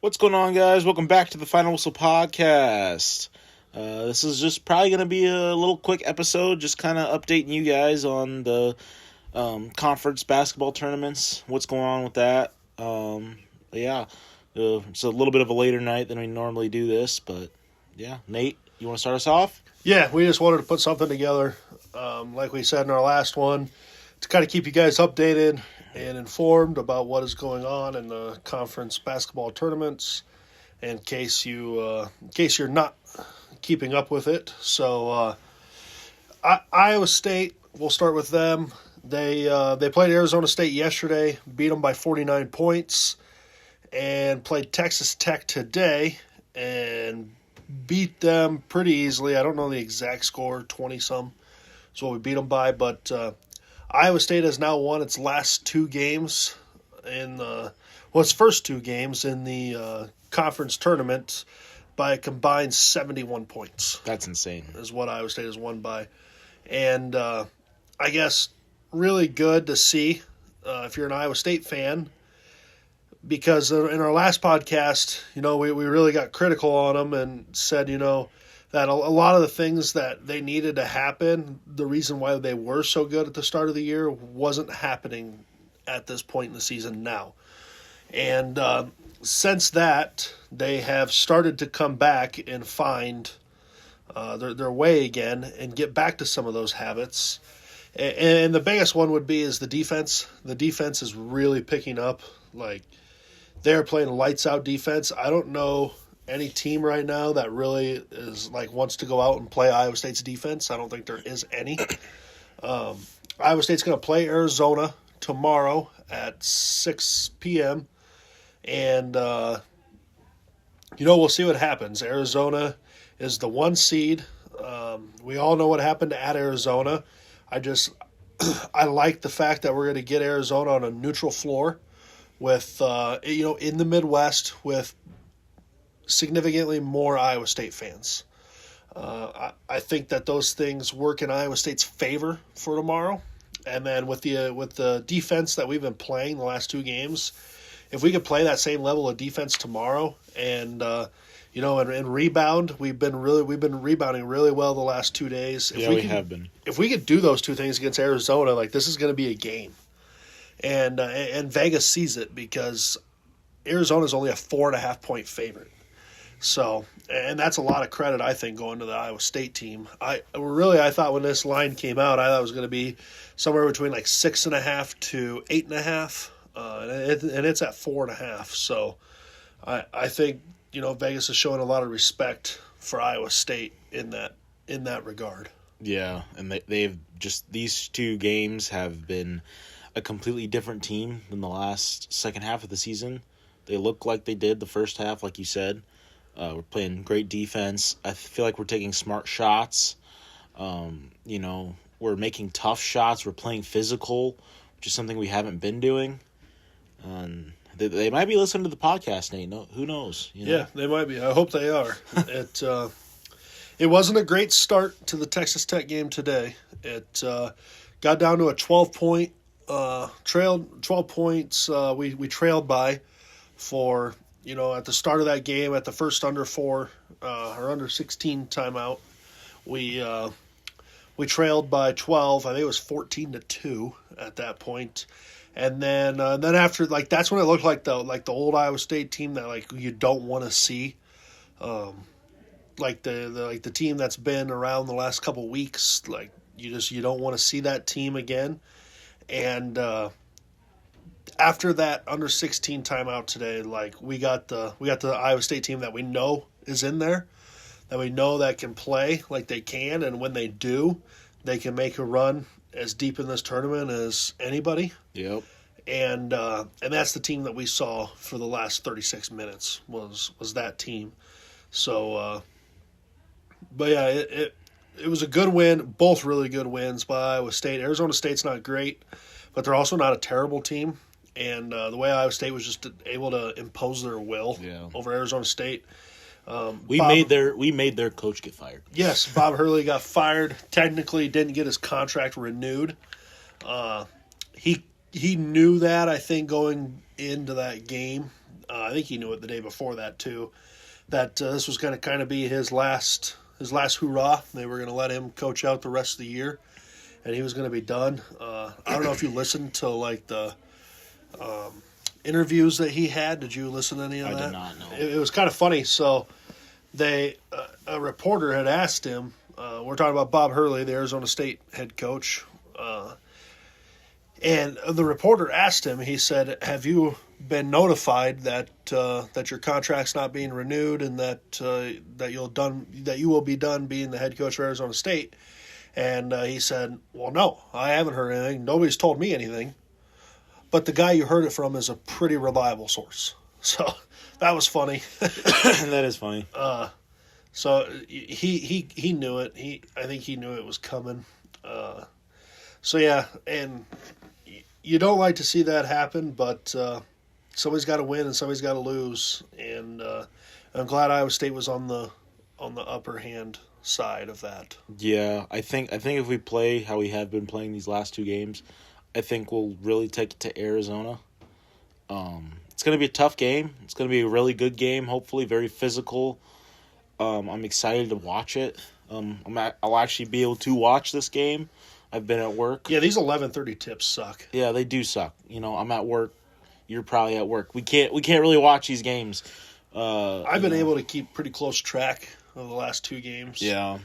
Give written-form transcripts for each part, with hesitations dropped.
What's going on, guys? Welcome back to the Final Whistle Podcast. This is just probably going to be a little quick episode, just kind of updating you guys on the conference basketball tournaments, what's going on with that. It's a little bit of a later night than we normally do this, but yeah. Nate, you want to start us off? Yeah, we just wanted to put something together, like we said in our last one, to kind of keep you guys updated and informed about what is going on in the conference basketball tournaments, in case you're not keeping up with it. So, Iowa State, we'll start with them. They played Arizona State yesterday, beat them by 49 points, and played Texas Tech today and beat them pretty easily. I don't know the exact score, 20-some is what we beat them by, but Iowa State has now won its last two games its first two games in the conference tournament by a combined 71 points. That's insane. Is what Iowa State has won by. And I guess really good to see if you're an Iowa State fan, because in our last podcast, we really got critical on them and said, that a lot of the things that they needed to happen, the reason why they were so good at the start of the year, wasn't happening at this point in the season now. And since that, they have started to come back and find their way again and get back to some of those habits. And the biggest one would be is the defense. The defense is really picking up. Like, they're playing lights out defense. I don't know any team right now that really wants to go out and play Iowa State's defense. I don't think there is any. Iowa State's going to play Arizona tomorrow at 6 p.m. And, we'll see what happens. Arizona is the 1 seed. We all know what happened at Arizona. I like the fact that we're going to get Arizona on a neutral floor with, in the Midwest with significantly more Iowa State fans. I think that those things work in Iowa State's favor for tomorrow. And then with the defense that we've been playing the last two games, if we could play that same level of defense tomorrow and and rebound, we've been rebounding really well the last 2 days. We have been. If we could do those two things against Arizona, this is going to be a game. And Vegas sees it because Arizona's only a 4.5 point favorite. So, and that's a lot of credit, I think, going to the Iowa State team. I thought when this line came out, I thought it was going to be somewhere between 6.5 to 8.5, and it's at 4.5. So, I think Vegas is showing a lot of respect for Iowa State in that regard. Yeah, and they've just, these two games have been a completely different team than the last second half of the season. They look like they did the first half, like you said. We're playing great defense. I feel like we're taking smart shots. We're making tough shots. We're playing physical, which is something we haven't been doing. They might be listening to the podcast, Nate. No, who knows? Yeah, they might be. I hope they are. It wasn't a great start to the Texas Tech game today. It got down to a 12-point trail. 12 points we trailed by for. At the start of that game, at the first under 16 timeout, we trailed by 12. I think it was 14-2 at that point. And then after, that's when it looked like the old Iowa State team that you don't want to see, the team that's been around the last couple of weeks. You don't want to see that team again. And after that under 16 timeout today, we got the Iowa State team that we know is in there, that we know that can play like they can, and when they do, they can make a run as deep in this tournament as anybody. Yep. And that's the team that we saw for the last 36 minutes was that team. So, but yeah, it was a good win, both really good wins by Iowa State. Arizona State's not great, but they're also not a terrible team. And the way Iowa State was just able to impose their will over Arizona State. We made their coach get fired. Yes, Bob Hurley got fired. Technically didn't get his contract renewed. He knew that, I think, going into that game. I think he knew it the day before that too, that this was going to kind of be his last hurrah. They were going to let him coach out the rest of the year, and he was going to be done. I don't know if you listened to like the interviews that he had. Did you listen to any of that? I did not know. It was kind of funny. So a reporter had asked him. We're talking about Bob Hurley, the Arizona State head coach. And the reporter asked him, he said, have you been notified that your contract's not being renewed and that you will be done being the head coach of Arizona State? And he said, well, no, I haven't heard anything. Nobody's told me anything. But the guy you heard it from is a pretty reliable source. So that was funny. That is funny. So he knew it. I think he knew it was coming. So yeah, and you don't like to see that happen, but somebody's got to win and somebody's got to lose, and I'm glad Iowa State was on the upper hand side of that. Yeah, I think if we play how we have been playing these last two games, I think we'll really take it to Arizona. It's going to be a tough game. It's going to be a really good game, hopefully very physical. I'm excited to watch it. I'll actually be able to watch this game. I've been at work. Yeah, these 11:30 tips suck. Yeah, they do suck. I'm at work. You're probably at work. We can't really watch these games. I've been able to keep pretty close track of the last two games. Yeah.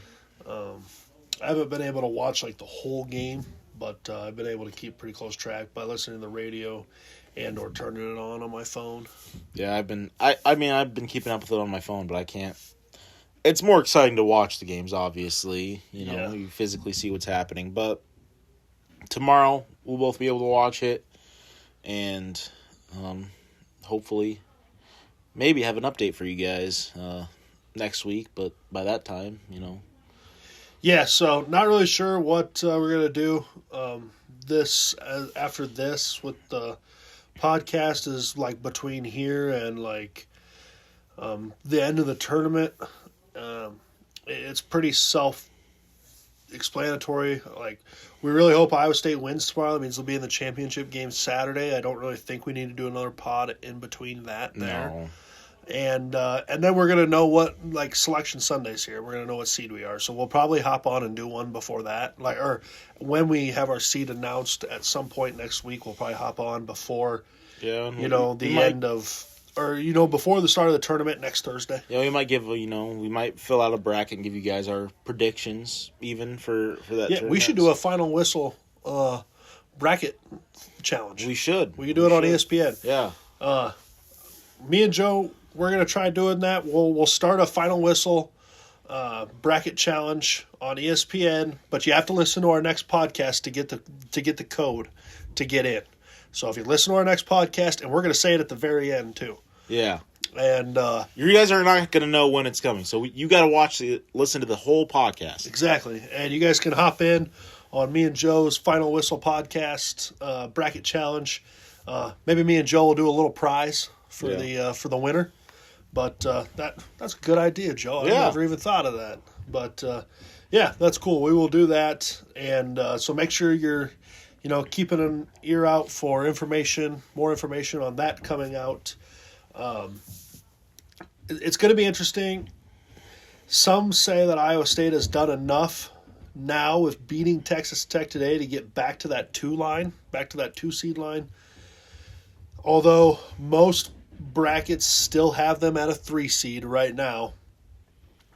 I haven't been able to watch like the whole game, but I've been able to keep pretty close track by listening to the radio and or turning it on my phone. Yeah, I've been keeping up with it on my phone, but I can't. It's more exciting to watch the games, obviously. You physically see what's happening. But tomorrow, we'll both be able to watch it. And hopefully, maybe have an update for you guys next week. But by that time, Yeah, so not really sure what we're going to do after this with the podcast is like between here and like the end of the tournament. It's pretty self-explanatory. Like, we really hope Iowa State wins tomorrow. That means they'll be in the championship game Saturday. I don't really think we need to do another pod in between that there. No. And then we're gonna know what like selection Sundays here. We're gonna know what seed we are. So we'll probably hop on and do one before that. Or when we have our seed announced at some point next week, we'll probably hop on before before the start of the tournament next Thursday. Yeah, we might we might fill out a bracket and give you guys our predictions even for that tournament. We should do a final whistle bracket challenge. We should. We could do it on ESPN. Yeah. Me and Joe, we're going to try doing that. We'll start a final whistle bracket challenge on ESPN, but you have to listen to our next podcast to get the code to get in. So if you listen to our next podcast, and we're going to say it at the very end too. Yeah. And you guys are not going to know when it's coming, so you got to listen to the whole podcast. Exactly, and you guys can hop in on me and Joe's Final Whistle podcast bracket challenge. Maybe me and Joe will do a little prize for the winner. But that's a good idea, Joe. I never even thought of that. But that's cool. We will do that, and so make sure you're keeping an ear out for more information on that coming out. It's going to be interesting. Some say that Iowa State has done enough now with beating Texas Tech today to get back to that 2 seed line. Although most brackets still have them at a 3 seed right now.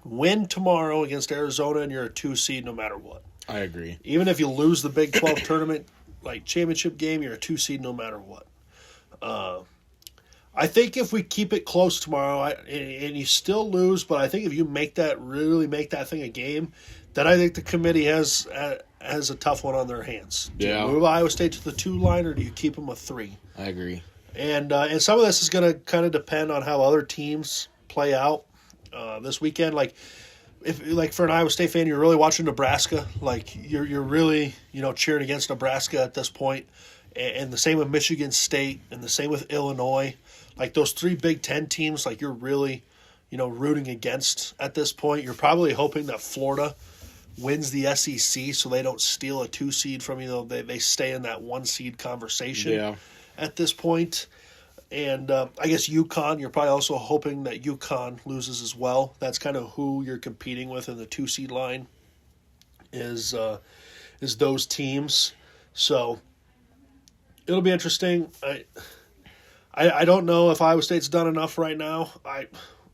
Win tomorrow against Arizona and you're a 2 seed no matter what. I agree. Even if you lose the Big 12 tournament championship game, you're a 2 seed no matter what. I think if we keep it close tomorrow, and you still lose, but I think if you really make that thing a game, then I think the committee has a tough one on their hands. Do you move Iowa State to the 2 line, or do you keep them a 3? I agree. And some of this is going to kind of depend on how other teams play out this weekend. Like, if for an Iowa State fan, you're really watching Nebraska. Like, you're really cheering against Nebraska at this point, and the same with Michigan State, and the same with Illinois. Like, those 3 Big Ten teams, like, you're really rooting against at this point. You're probably hoping that Florida wins the SEC so they don't steal a 2 seed from you. They stay in that 1 seed conversation at this point. And I guess UConn, you're probably also hoping that UConn loses as well. That's kind of who you're competing with in the 2 seed line is those teams. So it'll be interesting. I don't know if Iowa State's done enough right now. I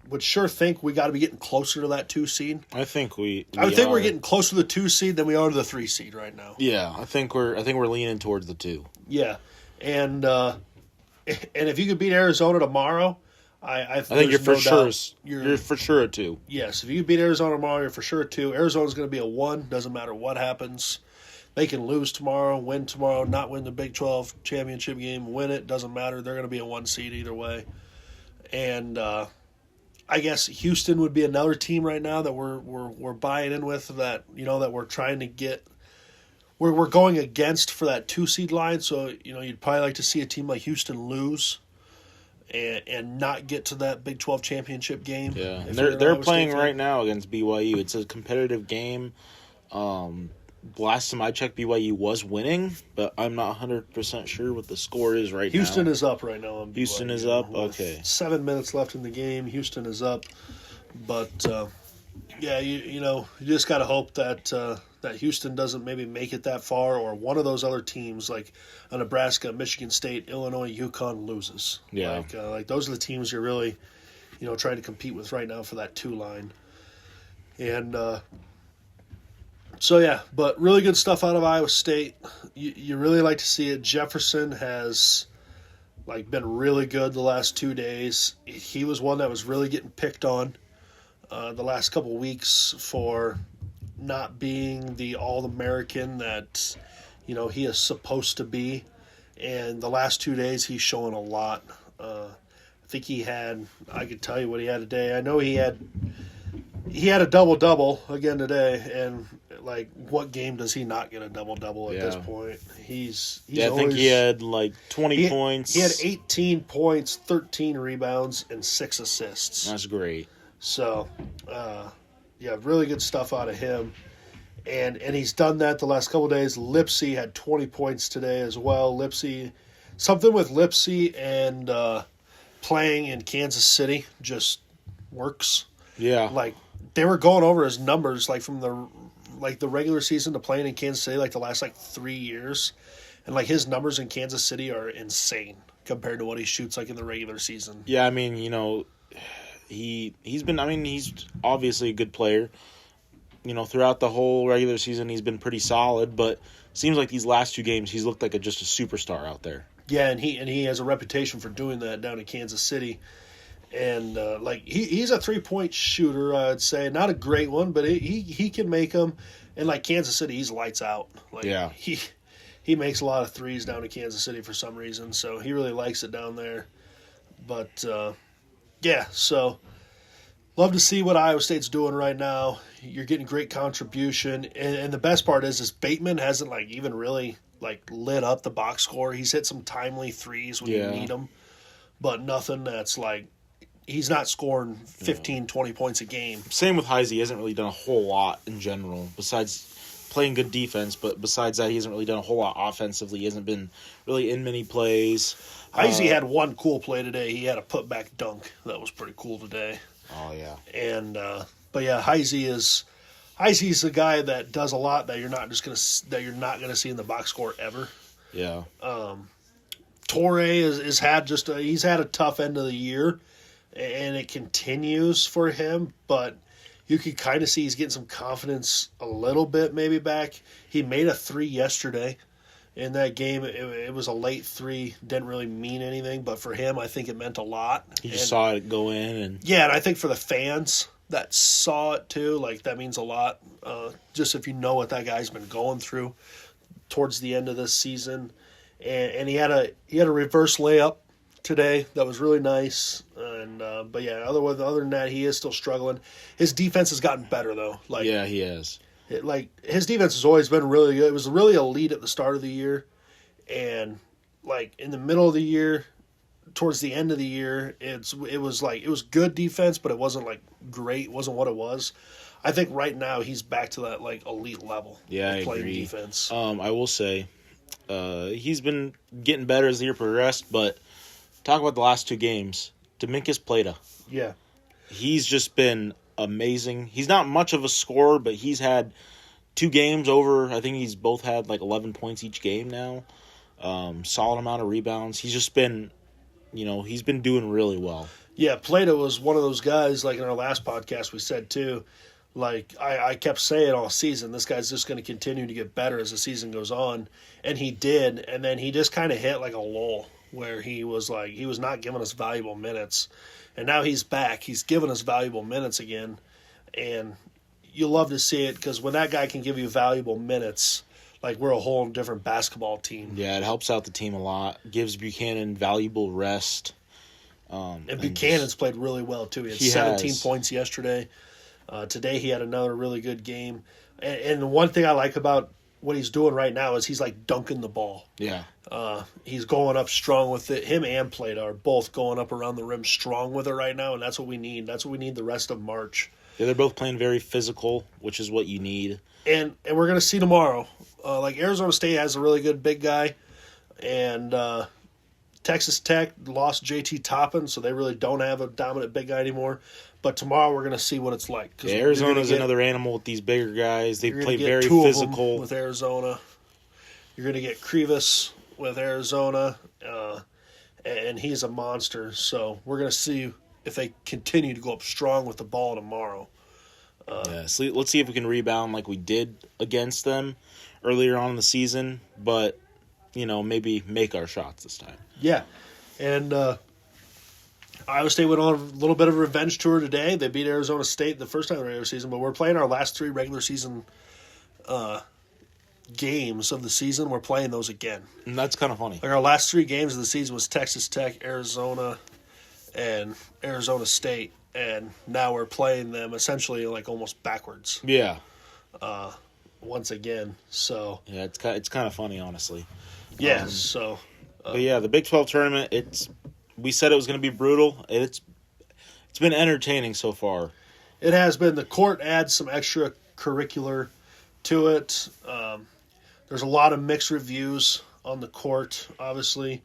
would sure think we got to be getting closer to that 2 seed. I think we're getting closer to the 2 seed than we are to the 3 seed right now. Yeah, I think we're leaning towards the 2. Yeah, and if you could beat Arizona tomorrow, I think you're for sure. You're for sure a 2. Yes, if you beat Arizona tomorrow, you're for sure a 2. Arizona's going to be a 1. Doesn't matter what happens. They can lose tomorrow, win tomorrow, not win the Big 12 championship game, win it. Doesn't matter. They're going to be a 1 seed either way. And I guess Houston would be another team right now that we're buying in with, that that we're trying to get. We're going against for that 2 seed line. So you'd probably like to see a team like Houston lose and not get to that Big 12 championship game. Yeah, and they're playing right now against BYU. It's a competitive game. Last time I checked, BYU was winning, but I'm not 100% sure what the score is right now. Houston is up right now on BYU. Houston is up? Okay. 7 minutes left in the game. Houston is up. But, yeah, you just got to hope that that Houston doesn't maybe make it that far, or one of those other teams like Nebraska, Michigan State, Illinois, UConn loses. Yeah. Like those are the teams you're really, trying to compete with right now for that 2 line. And, so, yeah, but really good stuff out of Iowa State. You really like to see it. Jefferson has, been really good the last 2 days. He was one that was really getting picked on the last couple weeks for not being the All-American that, he is supposed to be. And the last 2 days, he's showing a lot. I think I could tell you what he had today. I know he had a double-double again today, and what game does he not get a double-double at this point? I think he had 20 points. He had 18 points, 13 rebounds, and 6 assists. That's great. So, really good stuff out of him. And he's done that the last couple of days. Lipsy had 20 points today as well. Something with Lipsy and playing in Kansas City just works. Yeah. They were going over his numbers from the regular season to playing in Kansas City the last 3 years, and his numbers in Kansas City are insane compared to what he shoots in the regular season. Yeah, I mean, he's obviously a good player. Throughout the whole regular season he's been pretty solid, but seems like these last 2 games he's looked like just a superstar out there. Yeah, and he has a reputation for doing that down in Kansas City. And he's a 3-point shooter, I'd say. Not a great one, but he can make them. And Kansas City, he's lights out. Yeah. He makes a lot of threes down in Kansas City for some reason, so he really likes it down there. But yeah, so love to see what Iowa State's doing right now. You're getting great contribution, and the best part is Bateman hasn't even really lit up the box score. He's hit some timely threes when you need them, but nothing that's he's not scoring 15, 20 points a game. Same with Heisey. He hasn't really done a whole lot in general, besides playing good defense. But besides that, he hasn't really done a whole lot offensively. He hasn't been really in many plays. Heisey had one cool play today. He had a putback dunk. That was pretty cool today. Oh, yeah. And but yeah, Heisey's the guy that does a lot that you're not gonna see in the box score ever. Yeah. Torrey he's had a tough end of the year, and it continues for him, but you can kind of see he's getting some confidence a little bit maybe back. He made a 3 yesterday in that game. It was a late 3, didn't really mean anything, but for him, I think it meant a lot. He just saw it go in. And I think for the fans that saw it too, that means a lot. Just if you know what that guy's been going through towards the end of this season. And he had a reverse layup today that was really nice. And but yeah, other than that, he is still struggling. His defense has gotten better though. Yeah, he has. His defense has always been really good. It was really elite at the start of the year, and in the middle of the year, towards the end of the year, it was good defense, but it wasn't great. It wasn't what it was. I think right now he's back to that elite level. Yeah, of playing I agree. Defense. I will say, he's been getting better as the year progressed, but talk about the last 2 games. Dominguez Plata. Yeah. He's just been amazing. He's not much of a scorer, but he's had 2 games over. I think he's both had like 11 points each game now. Solid amount of rebounds. He's just been, he's been doing really well. Yeah, Plata was one of those guys, like in our last podcast we said too, like I kept saying all season, this guy's just going to continue to get better as the season goes on. And he did, and then he just kind of hit like a lull where he was not giving us valuable minutes. And now he's back. He's giving us valuable minutes again. And you love to see it because when that guy can give you valuable minutes, like we're a whole different basketball team. Yeah, it helps out the team a lot. Gives Buchanan valuable rest. And Buchanan's played really well, too. He had 17 points yesterday. Today he had another really good game. And the one thing I like about what he's doing right now is he's like dunking the ball. Yeah. He's going up strong with it. Him and Plata are both going up around the rim strong with it right now, and that's what we need. That's what we need the rest of March. Yeah, they're both playing very physical, which is what you need. And we're going to see tomorrow. Like Arizona State has a really good big guy, and Texas Tech lost J.T. Toppin, so they really don't have a dominant big guy anymore. But tomorrow we're going to see what it's like. Yeah, Arizona's another animal with these bigger guys. They play very physical. With Arizona. You're going to get Krivas with Arizona, and he's a monster. So we're going to see if they continue to go up strong with the ball tomorrow. So let's see if we can rebound like we did against them earlier on in the season. But, maybe make our shots this time. Yeah, and Iowa State went on a little bit of a revenge tour today. They beat Arizona State the first time in the regular season, but we're playing our last 3 regular season games of the season. We're playing those again. And that's kind of funny. Like our last 3 games of the season was Texas Tech, Arizona, and Arizona State, and now we're playing them essentially like almost backwards. Yeah. Once again, so yeah, it's kind of funny, honestly. Yeah. But yeah, the Big 12 tournament. We said it was going to be brutal. It's been entertaining so far. It has been. The court adds some extracurricular to it. There's a lot of mixed reviews on the court. Obviously,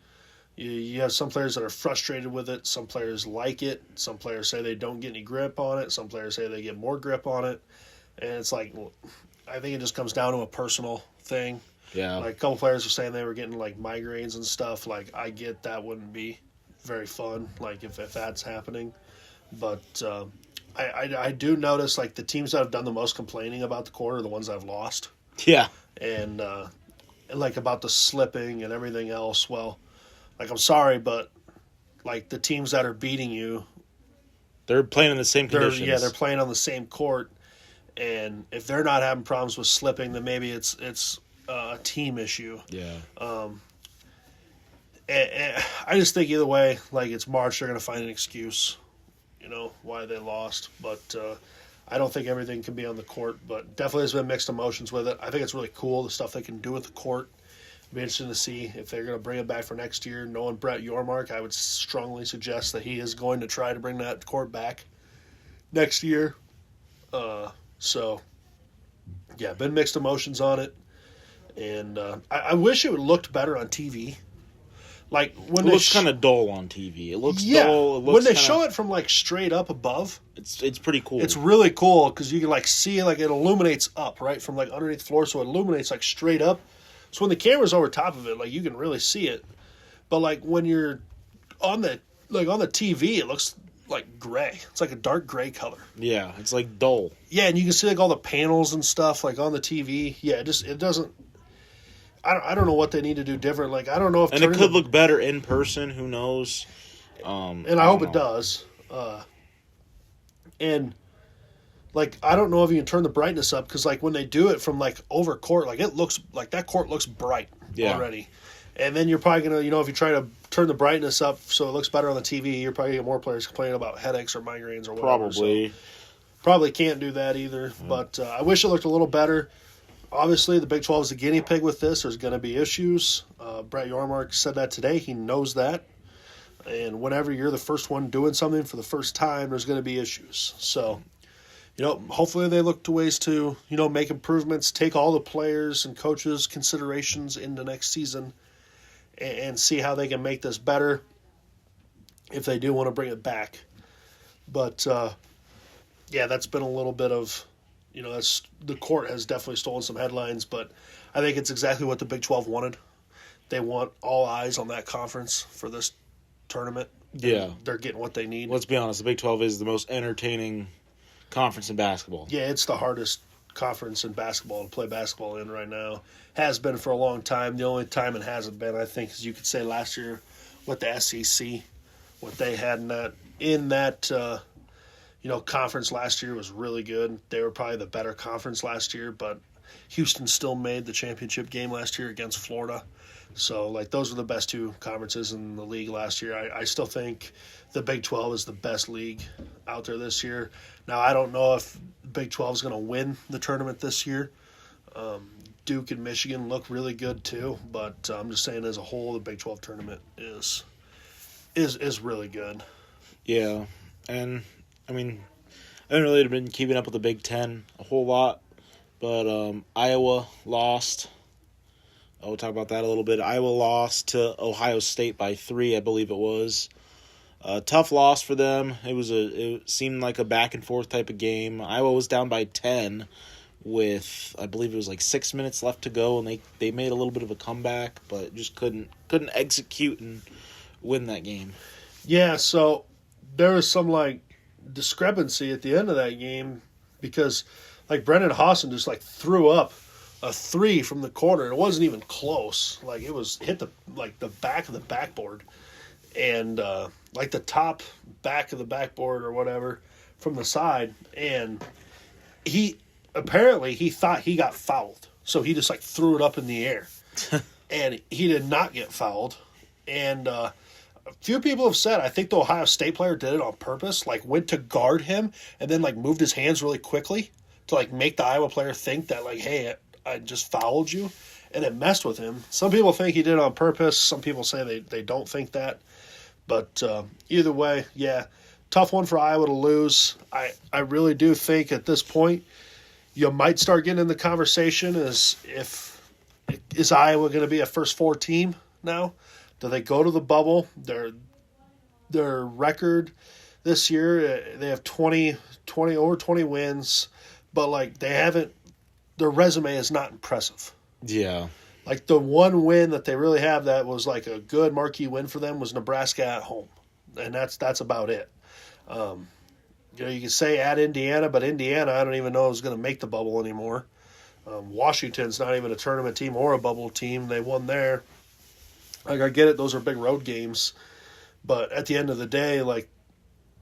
you have some players that are frustrated with it. Some players like it. Some players say they don't get any grip on it. Some players say they get more grip on it. And it's like, I think it just comes down to a personal thing. Yeah. Like a couple players were saying they were getting like migraines and stuff. Like I get that wouldn't be very fun. Like if that's happening, but I do notice like the teams that have done the most complaining about the court are the ones that have lost. Yeah. And like about the slipping and everything else. Well, like I'm sorry, but like the teams that are beating you, they're playing in the same conditions. They're playing on the same court. And if they're not having problems with slipping, then maybe it's a team issue. Yeah. And I just think either way, like it's March, they're going to find an excuse, why they lost. But I don't think everything can be on the court. But definitely there's been mixed emotions with it. I think it's really cool, the stuff they can do with the court. It'll be interesting to see if they're going to bring it back for next year. Knowing Brett Yormark, I would strongly suggest that he is going to try to bring that court back next year. So, yeah, been mixed emotions on it. And I wish it would looked better on TV. Like when it looks kind of dull on TV. It looks dull. It looks when they show it from like straight up above, it's pretty cool. It's really cool because you can like see like it illuminates up right from like underneath the floor, so it illuminates like straight up. So when the camera's over top of it, like you can really see it. But like when you're on the TV, it looks like gray. It's like a dark gray color. Yeah, it's like dull. Yeah, and you can see like all the panels and stuff like on the TV. Yeah, it doesn't. I don't know what they need to do different. Like I don't know if it could look better in person. Who knows? And I hope it does. And like I don't know if you can turn the brightness up because like when they do it from like over court, like it looks like that court looks bright already. And then you're probably gonna if you try to turn the brightness up so it looks better on the TV, you're probably gonna get more players complaining about headaches or migraines or whatever. Probably. So, probably can't do that either. But I wish it looked a little better. Obviously, the Big 12 is the guinea pig with this. There's going to be issues. Brett Yormark said that today. He knows that. And whenever you're the first one doing something for the first time, there's going to be issues. So, hopefully they look to ways to, make improvements, take all the players and coaches' considerations into next season and see how they can make this better. if they do want to bring it back. But yeah, that's been a little bit of, that's the court has definitely stolen some headlines, but I think it's exactly what the Big 12 wanted. They want all eyes on that conference for this tournament. Yeah. They're getting what they need. Let's be honest, the Big 12 is the most entertaining conference in basketball. Yeah, it's the hardest conference in basketball to play basketball in right now. Has been for a long time. The only time it hasn't been, I think, is you could say last year with the SEC, what they had in that conference last year was really good. They were probably the better conference last year, but Houston still made the championship game last year against Florida. So, those were the best two conferences in the league last year. I still think the Big 12 is the best league out there this year. Now, I don't know if Big 12 is going to win the tournament this year. Duke and Michigan look really good too, but I'm just saying as a whole, the Big 12 tournament is really good. Yeah, and I mean, I haven't really been keeping up with the Big Ten a whole lot, but Iowa lost. We'll talk about that a little bit. Iowa lost to Ohio State by 3, I believe it was. Tough loss for them. It seemed like a back and forth type of game. Iowa was down by 10 with, I believe it was 6 minutes left to go, and they made a little bit of a comeback, but just couldn't execute and win that game. Yeah, so there was some discrepancy at the end of that game because Brendan Hawson just threw up a 3 from the corner. It wasn't even close. It was hit the back of the backboard and the top back of the backboard or whatever from the side, and he thought he got fouled, so he just threw it up in the air, and he did not get fouled. And a few people have said I think the Ohio State player did it on purpose, went to guard him and then moved his hands really quickly to make the Iowa player think that hey, I just fouled you, and it messed with him. Some people think he did it on purpose. Some people say they don't think that. But either way, yeah, tough one for Iowa to lose. I really do think at this point you might start getting in the conversation is Iowa going to be a first 4 team now? Do they go to the bubble? Their record this year, they have 20 wins, but they haven't. Their resume is not impressive. Yeah. The one win that they really have that was a good marquee win for them was Nebraska at home. And that's about it. You can say at Indiana, but Indiana I don't even know is going to make the bubble anymore. Washington's not even a tournament team or a bubble team. They won there. I get it, those are big road games. But at the end of the day,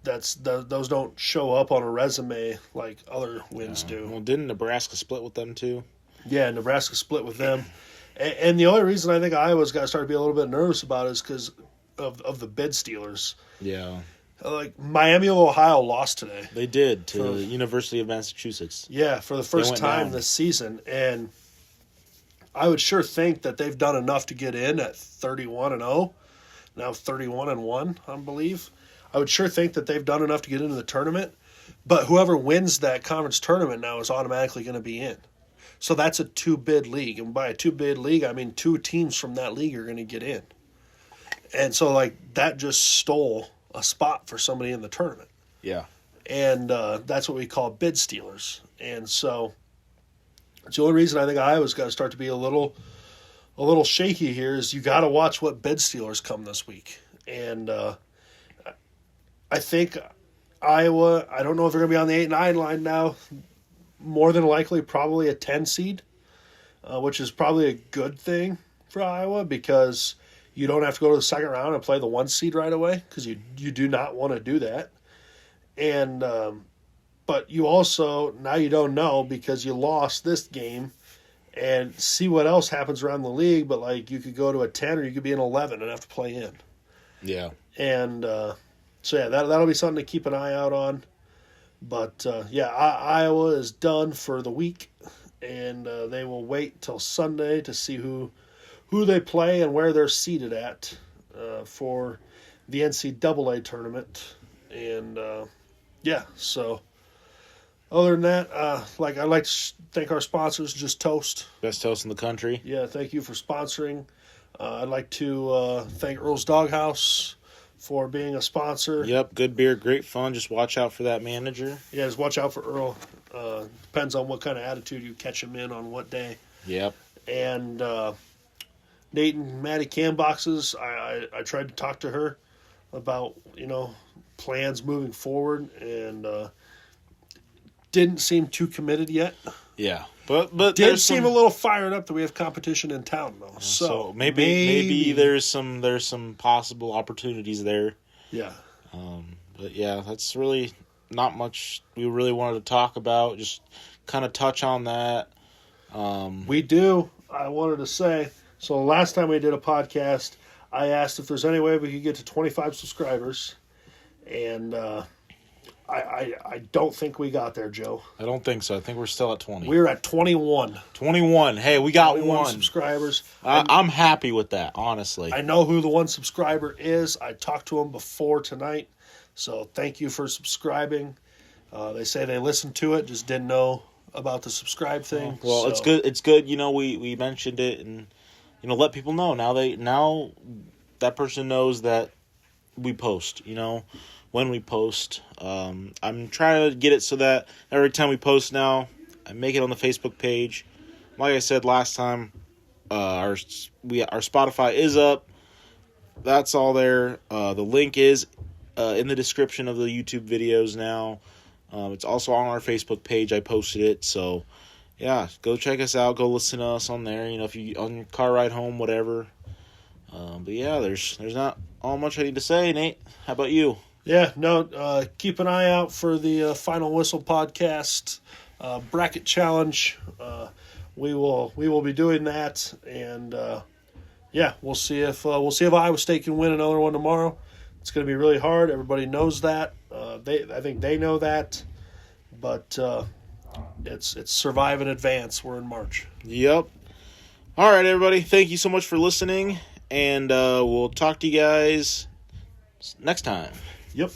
those don't show up on a resume like other wins do. Well, didn't Nebraska split with them too? Yeah, Nebraska split with them. And the only reason I think Iowa's got to start to be a little bit nervous about it is because of the bid stealers. Yeah. Miami of Ohio lost today. They did to the University of Massachusetts. Yeah, for the first time this season. And I would sure think that they've done enough to get in at 31-0. Now 31-1, I believe. I would sure think that they've done enough to get into the tournament. But whoever wins that conference tournament now is automatically going to be in. So that's a 2-bid league. And by a 2-bid league, I mean 2 teams from that league are going to get in. And so, that just stole a spot for somebody in the tournament. Yeah. And that's what we call bid stealers. And so it's the only reason I think Iowa's got to start to be a little shaky here is you got to watch what bid stealers come this week. And I think Iowa, I don't know if they're going to be on the 8-9 line now. More than likely, probably a 10 seed, which is probably a good thing for Iowa because you don't have to go to the second round and play the 1 seed right away because you do not want to do that. And but you also, now you don't know because you lost this game and see what else happens around the league. But you could go to a 10 or you could be an 11 and have to play in. Yeah. And so yeah, that'll be something to keep an eye out on. But, Iowa is done for the week, and they will wait till Sunday to see who they play and where they're seated at for the NCAA tournament. And, so other than that, I'd like to thank our sponsors, Just Toast. Best toast in the country. Yeah, thank you for sponsoring. I'd like to thank Earl's Doghouse for being a sponsor. Yep, good beer, great fun. Just watch out for that manager. Yeah, just watch out for Earl. Depends on what kind of attitude you catch him in on what day. Yep. And Nate and Maddie Can Boxes, I tried to talk to her about, plans moving forward, and didn't seem too committed yet. Yeah. But did seem a little fired up that we have competition in town though. So maybe there's some possible opportunities there. Yeah. But yeah, that's really not much we really wanted to talk about. Just kind of touch on that. We do. I wanted to say, so last time we did a podcast, I asked if there's any way we could get to 25 subscribers, and I don't think we got there, Joe. I don't think so. I think we're still at 20. We're at 21. 21. Hey, we got 21 one. subscribers. I'm happy with that, honestly. I know who the one subscriber is. I talked to him before tonight, so thank you for subscribing. They say they listened to it, just didn't know about the subscribe thing. Well, so. it's good. It's good. We mentioned it, and let people know now that person knows that we post. When we post. I'm trying to get it so that every time we post now, I make it on the Facebook page. Like I said last time, our Spotify is up. That's all there. The link is in the description of the YouTube videos now. It's also on our Facebook page. I posted it, so yeah, go check us out. Go listen to us on there. If you on your car ride home, whatever. But yeah, there's not all much I need to say. Nate, how about you? Yeah, no, keep an eye out for the Final Whistle podcast bracket challenge. We will be doing that, and we'll see if Iowa State can win another one tomorrow. It's going to be really hard. Everybody knows that. I think they know that, but it's survive and advance. We're in March. Yep. All right, everybody. Thank you so much for listening, and we'll talk to you guys next time. Yep.